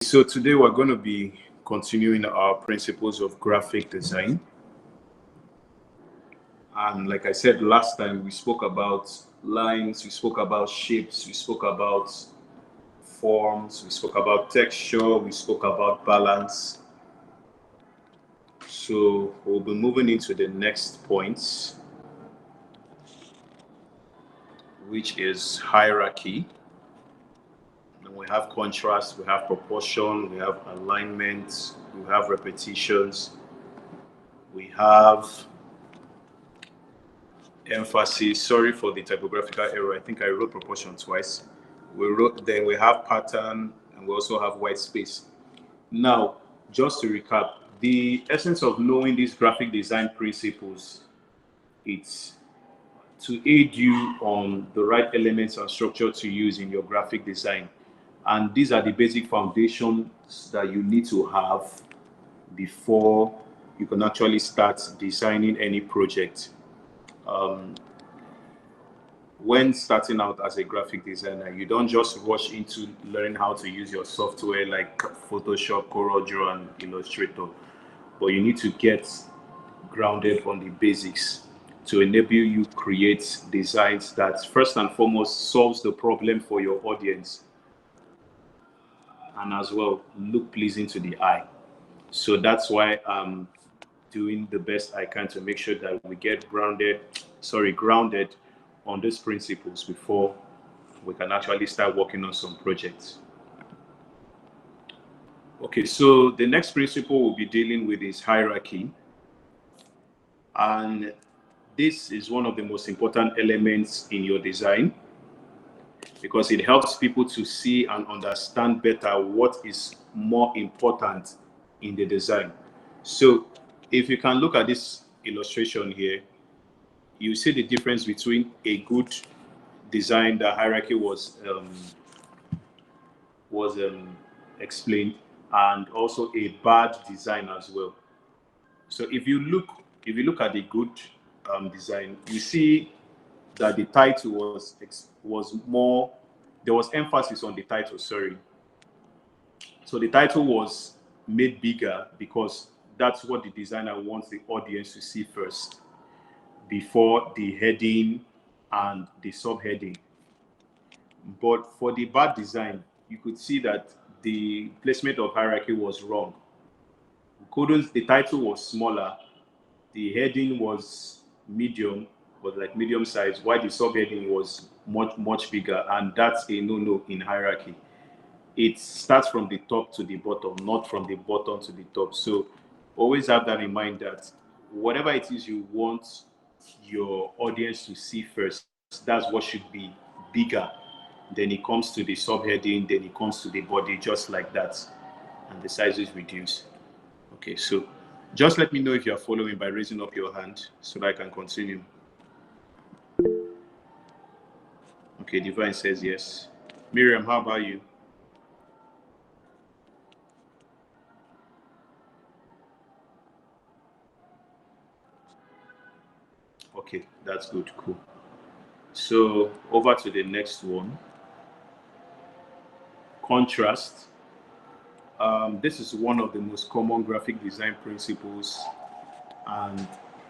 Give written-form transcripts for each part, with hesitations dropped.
So today we're going to be continuing our principles of graphic design. And like I said last time, we spoke about lines, we spoke about shapes, we spoke about forms, we spoke about texture, we spoke about balance. So we'll be moving into the next points, which is hierarchy. And we have contrast, we have proportion, we have alignment, we have repetitions, we have emphasis. Sorry for the typographical error. I think I wrote proportion twice. Then we have pattern, and we also have white space. Now, just to recap, the essence of knowing these graphic design principles, it's to aid you on the right elements and structure to use in your graphic design. And these are the basic foundations that you need to have before you can actually start designing any project. When starting out as a graphic designer, you don't just rush into learning how to use your software like Photoshop, CorelDRAW, and Illustrator, but you need to get grounded on the basics to enable you create designs that first and foremost solves the problem for your audience and as well look pleasing to the eye. So that's why I'm doing the best I can to make sure that we get grounded on these principles before we can actually start working on some projects. Okay, so the next principle we'll be dealing with is hierarchy. And this is one of the most important elements in your design because it helps people to see and understand better what is more important in the design. So if you can look at this illustration here, you see the difference between a good design, the hierarchy was explained, and also a bad design as well. So if you look at the good design, you see that the title was more, there was emphasis on the title. Sorry. So the title was made bigger because that's what the designer wants the audience to see first, before the heading and the subheading. But for the bad design, you could see that the placement of hierarchy was wrong. The title was smaller, the heading was medium, was like medium size, while the subheading was much bigger, and that's a no-no in hierarchy. It starts from the top to the bottom, not from the bottom to the top. So always have that in mind that whatever it is you want your audience to see first, that's what should be bigger. Then it comes to the subheading, then it comes to the body, just like that. And the size is reduced. Okay, so just let me know if you are following by raising up your hand so that I can continue. Okay, Divine says yes. Miriam, how about you? Okay, that's good, cool. So over to the next one. Contrast. This is one of the most common graphic design principles, and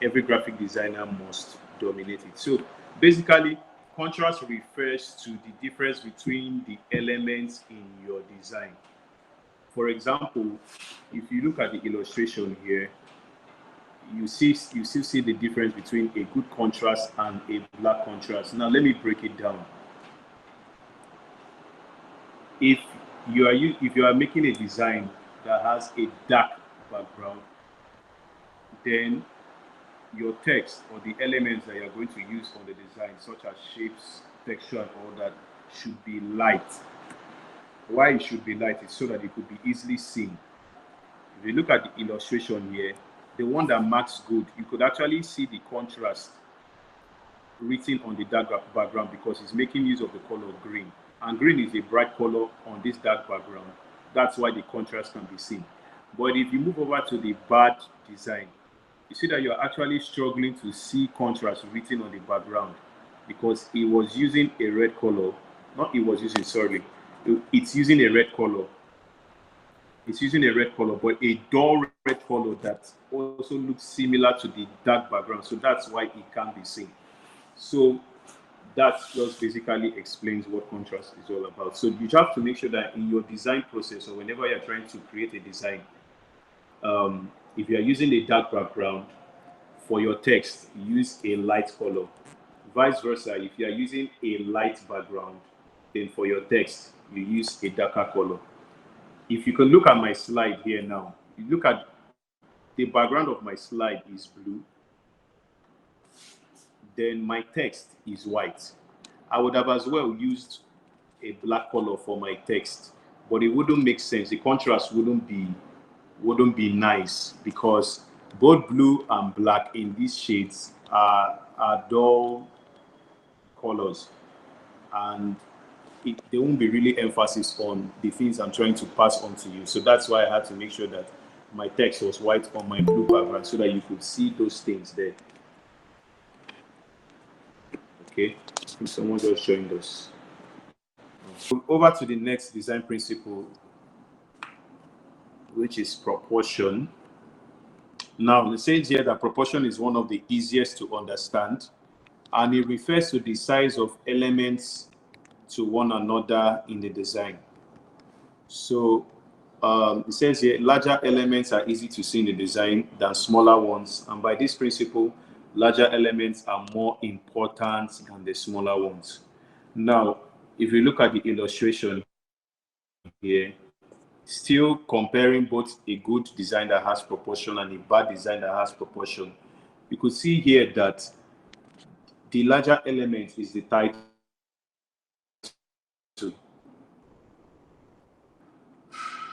every graphic designer must dominate it. So basically, contrast refers to the difference between the elements in your design. For example, if you look at the illustration here, you still see the difference between a good contrast and a black contrast. Now let me break it down. If you are making a design that has a dark background, then your text or the elements that you're going to use on the design, such as shapes, texture, and all that, should be light. Why it should be light is so that it could be easily seen. If you look at the illustration here, the one that marks good, you could actually see the contrast written on the dark background because it's making use of the color green. And green is a bright color on this dark background. That's why the contrast can be seen. But if you move over to the bad design, you see that you're actually struggling to see contrast written on the background because it was using a red color. It's using a red color It's using a red color, but a dull red color that also looks similar to the dark background. So that's why it can't be seen. So that just basically explains what contrast is all about. So you have to make sure that in your design process or whenever you're trying to create a design, if you are using a dark background for your text, use a light color. Vice versa, if you are using a light background, then for your text, you use a darker color. If you can look at my slide here now, you look at the background of my slide is blue, then my text is white. I would have as well used a black color for my text, but it wouldn't make sense. The contrast wouldn't be nice because both blue and black in these shades are dull colors, and there won't be really emphasis on the things I'm trying to pass on to you. So that's why I had to make sure that my text was white on my blue background so that you could see those things there. Okay, I think someone just joined us. Over to the next design principle, which is proportion. Now, it says here that proportion is one of the easiest to understand, and it refers to the size of elements to one another in the design. So it says here larger elements are easy to see in the design than smaller ones, and by this principle, larger elements are more important than the smaller ones. Now, if you look at the illustration here, still comparing both a good design that has proportion and a bad design that has proportion, you could see here that the larger element is the title,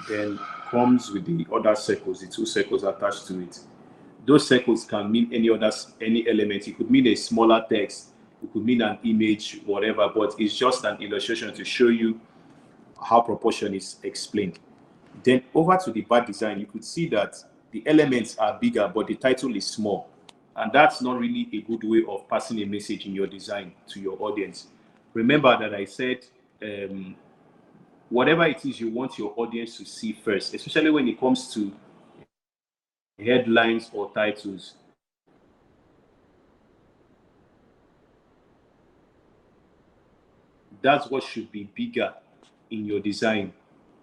then comes with the other circles, the two circles attached to it. Those circles can mean any element. It could mean a smaller text, it could mean an image, whatever, but it's just an illustration to show you how proportion is explained. Then over to the bad design, you could see that the elements are bigger, but the title is small. And that's not really a good way of passing a message in your design to your audience. Remember that I said whatever it is you want your audience to see first, especially when it comes to headlines or titles. That's what should be bigger in your design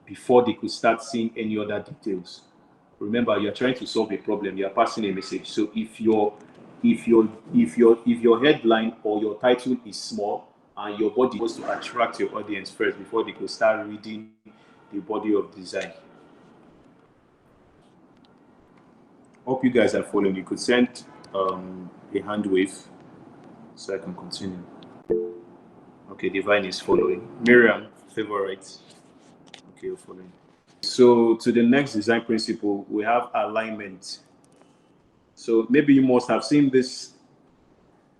before they could start seeing any other details. Remember, you're trying to solve a problem, you're passing a message. So if your headline or your title is small and your body was to attract your audience first before they could start reading the body of design. Hope you guys are following. You could send a hand wave so I can continue. Okay, Divine is following. Miriam, favorite. Okay, you're following. So to the next design principle, we have alignment. So maybe you must have seen this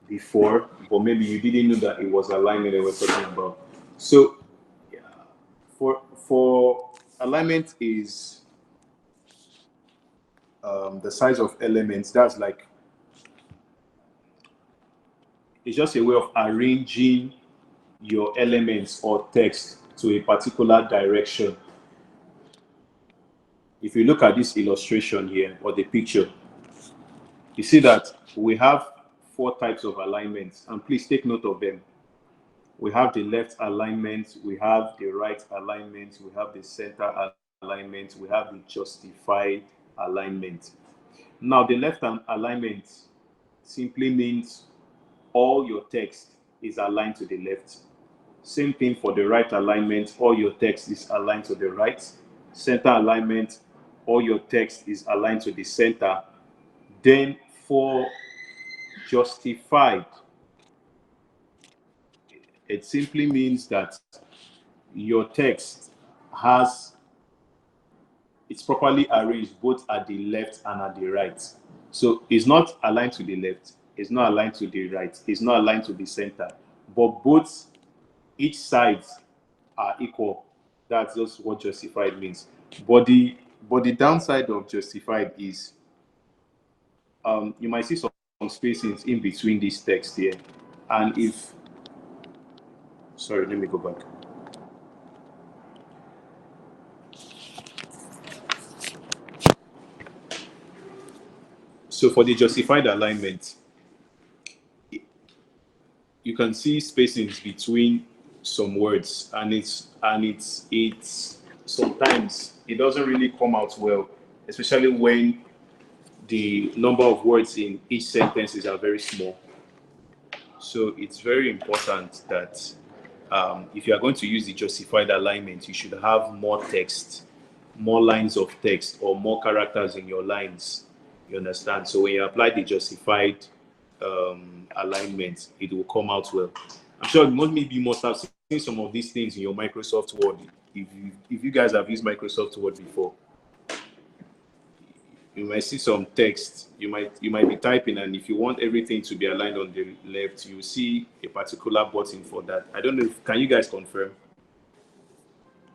before, but maybe you didn't know that it was alignment that we're talking about. So yeah, for alignment is the size of elements. That's like it's just a way of arranging your elements or text to a particular direction. If you look at this illustration here or the picture, you see that we have 4 types of alignments, and please take note of them. We have the left alignment, we have the right alignment, we have the center alignment, we have the justified alignment. Now, the left alignment simply means all your text is aligned to the left. Same thing for the right alignment, all your text is aligned to the right. Center alignment, all your text is aligned to the center. Then for justified, it simply means that your text it's properly arranged both at the left and at the right. So it's not aligned to the left, it's not aligned to the right, it's not aligned to the center, but both each sides are equal. That's just what justified means. But the downside of justified is you might see some spacings in between these texts here. And if sorry, let me go back. So for the justified alignment, you can see spacings between some words, and it's sometimes it doesn't really come out well, especially when the number of words in each sentences are very small. So it's very important that if you are going to use the justified alignment, you should have more text, more lines of text, or more characters in your lines. You understand? So when you apply the justified alignment, it will come out well. I'm sure maybe you must have seen some of these things in your Microsoft Word. If you guys have used Microsoft Word before, you might see some text. You might be typing, and if you want everything to be aligned on the left, you see a particular button for that. I don't know if can you guys confirm.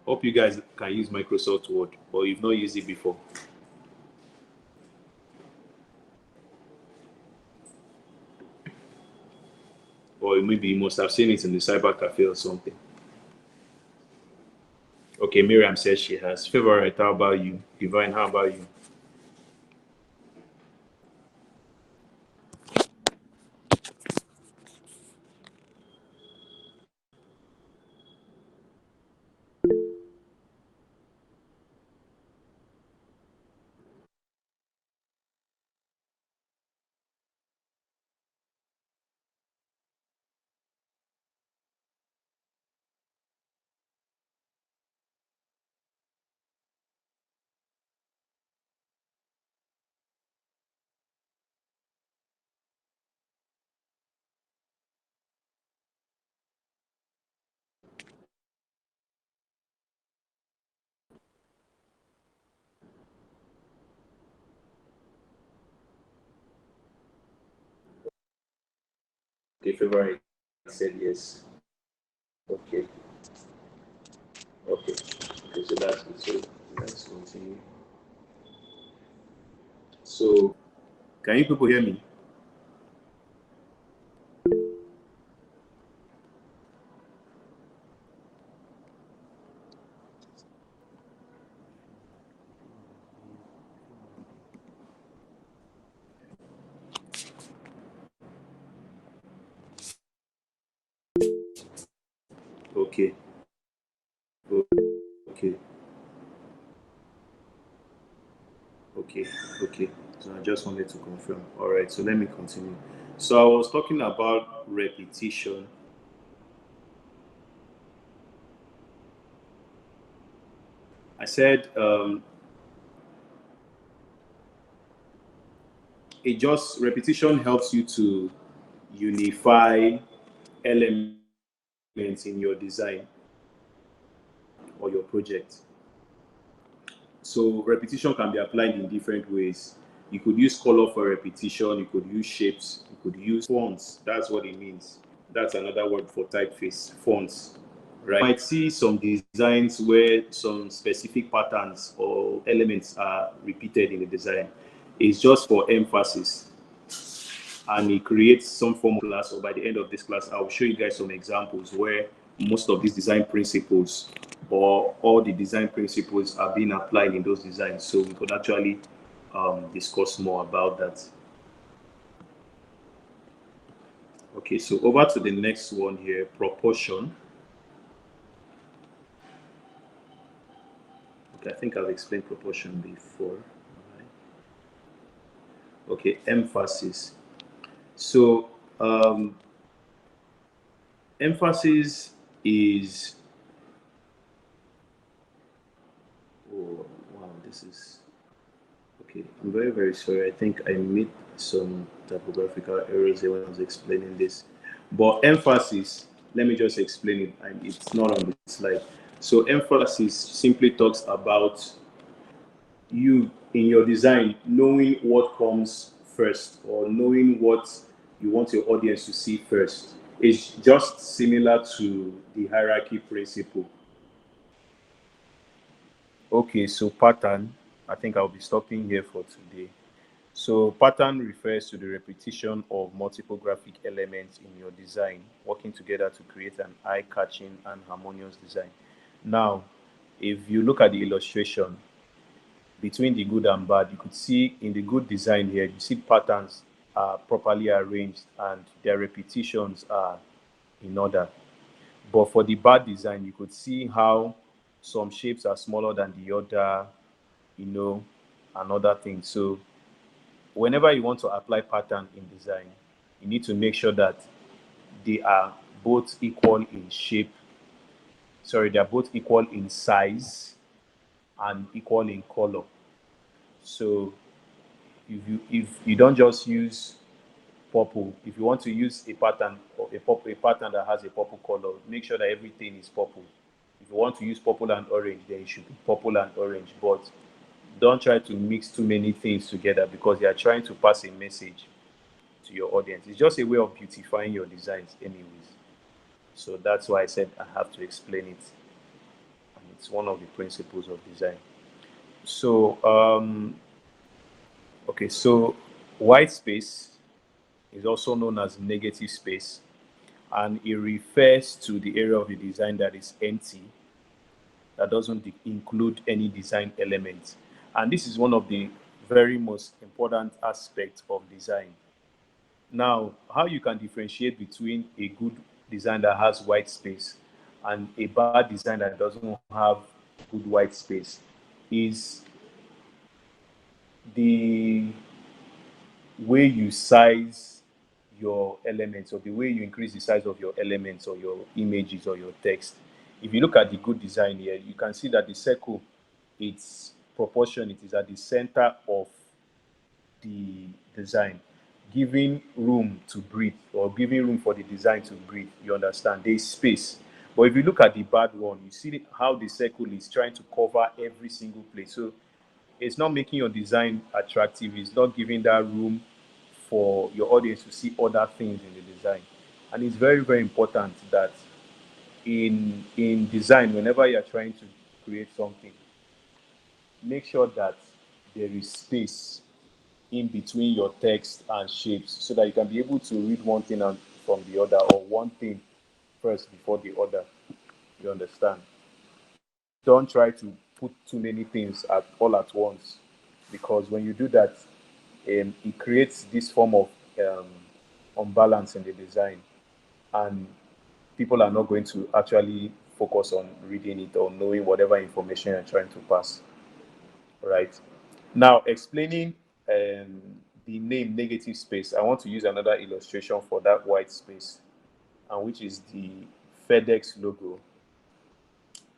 Hope you guys can use Microsoft Word, or you've not used it before. Or maybe you must have seen it in the cyber cafe or something. Okay, Miriam says she has. Favorite, how about you? Divine, how about you? Okay, favorite said yes. Okay, okay. Okay, so that's good. So let's continue. So, can you people hear me? Okay, okay, okay, okay. So I just wanted to confirm. All right, so let me continue. So I was talking about repetition. I said it just repetition helps you to unify elements in your design or your project. So repetition can be applied in different ways. You could use color for repetition, you could use shapes, you could use fonts. That's what it means. That's another word for typeface, fonts. Right? You might see some designs where some specific patterns or elements are repeated in the design. It's just for emphasis, and it creates some form of class, or by the end of this class I'll show you guys some examples where most of these design principles or all the design principles are being applied in those designs, so we could actually discuss more about that. Okay, so over to the next one here, proportion. Okay, I think I've explained proportion before. Okay, emphasis. So emphasis is, oh wow, this is okay. I'm very, very sorry. I think I made some typographical errors here when I was explaining this. But emphasis, let me just explain it. And it's not on the slide. So emphasis simply talks about you in your design knowing what comes first, or knowing what you want your audience to see first. It's just similar to the hierarchy principle. Okay, so pattern. I think I'll be stopping here for today. So pattern refers to the repetition of multiple graphic elements in your design, working together to create an eye-catching and harmonious design. Now, if you look at the illustration, between the good and bad, you could see in the good design here, you see patterns are properly arranged and their repetitions are in order. But for the bad design, you could see how some shapes are smaller than the other, you know, and other things. So whenever you want to apply pattern in design, you need to make sure that they are both equal in shape. Sorry, they are both equal in size and equal in color. So if you don't just use purple, if you want to use a pattern or a pattern that has a purple color, make sure that everything is purple. If you want to use purple and orange, then it should be purple and orange. But don't try to mix too many things together because you are trying to pass a message to your audience. It's just a way of beautifying your designs, anyways. So that's why I said I have to explain it. And it's one of the principles of design. So, okay, so white space is also known as negative space, and it refers to the area of the design that is empty, that doesn't include any design elements. And this is one of the very most important aspects of design. Now, how you can differentiate between a good design that has white space and a bad design that doesn't have good white space is the way you size your elements, or the way you increase the size of your elements or your images or your text. If you look at the good design here, you can see that the circle, its proportion, it is at the center of the design, giving room to breathe, or giving room for the design to breathe. You understand? There is space. But if you look at the bad one, you see how the circle is trying to cover every single place. So it's not making your design attractive. It's not giving that room for your audience to see other things in the design. And it's very, very important that in design, whenever you're trying to create something, make sure that there is space in between your text and shapes so that you can be able to read one thing from the other, or one thing first before the other. You understand? Don't try to put too many things all at once, because when you do that, it creates this form of um, unbalance in the design, and people are not going to actually focus on reading it or knowing whatever information you're trying to pass. Right. Now, explaining the name negative space, I want to use another illustration for that white space, and which is the FedEx logo.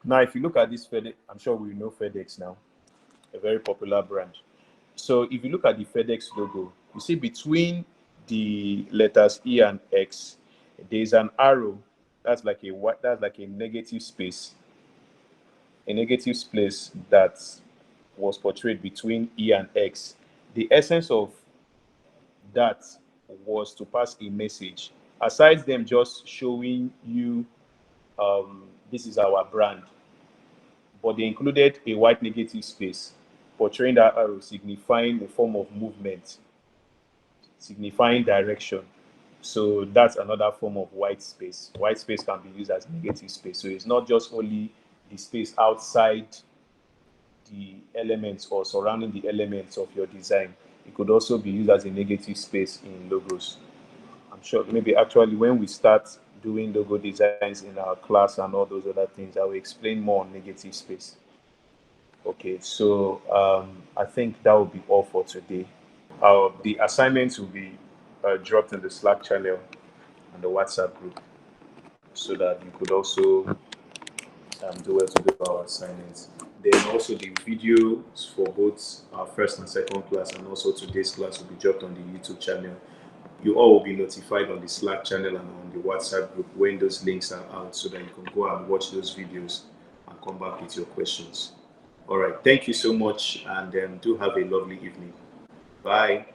Now, if you look at this FedEx, I'm sure we know FedEx now, a very popular brand. So if you look at the FedEx logo, you see between the letters E and X, there's an arrow. That's like a negative space, a negative space that was portrayed between E and X. The essence of that was to pass a message. Aside them just showing you this is our brand, but they included a white negative space portraying that arrow, signifying a form of movement, signifying direction. So that's another form of white space. White space can be used as negative space. So it's not just only the space outside the elements or surrounding the elements of your design. It could also be used as a negative space in logos. I'm sure maybe actually when we start doing logo designs in our class and all those other things, I will explain more on negative space. Okay, so I think that will be all for today. The assignments will be dropped in the Slack channel and the WhatsApp group, so that you could also do well to do our assignments. Then also the videos for both our first and second class, and also today's class, will be dropped on the YouTube channel. You all will be notified on the Slack channel and on the WhatsApp group when those links are out, so that you can go and watch those videos and come back with your questions. All right, thank you so much, and do have a lovely evening. Bye.